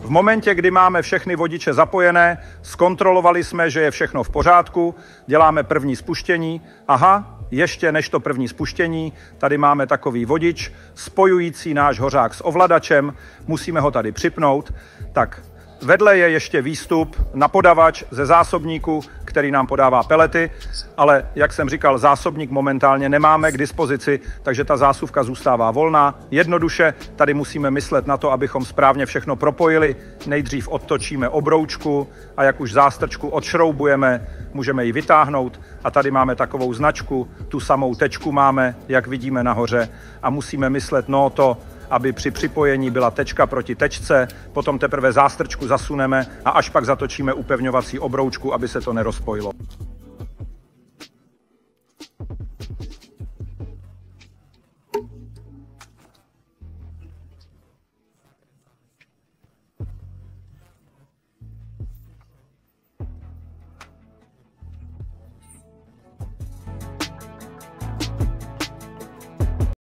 V momentě, kdy máme všechny vodiče zapojené, zkontrolovali jsme, že je všechno v pořádku, děláme první spuštění. Aha, ještě než to první spuštění, tady máme takový vodič spojující náš hořák s ovladačem, musíme ho tady připnout. Tak vedle je ještě výstup na podavač ze zásobníku, který nám podává pelety, ale jak jsem říkal, zásobník momentálně nemáme k dispozici, takže ta zásuvka zůstává volná. Jednoduše tady musíme myslet na to, abychom správně všechno propojili. Nejdřív odtočíme obroučku a jak už zástrčku odšroubujeme, můžeme ji vytáhnout a tady máme takovou značku, tu samou tečku máme, jak vidíme nahoře a musíme myslet aby při připojení byla tečka proti tečce, potom teprve zástrčku zasuneme a až pak zatočíme upevňovací obroučku, aby se to nerozpojilo.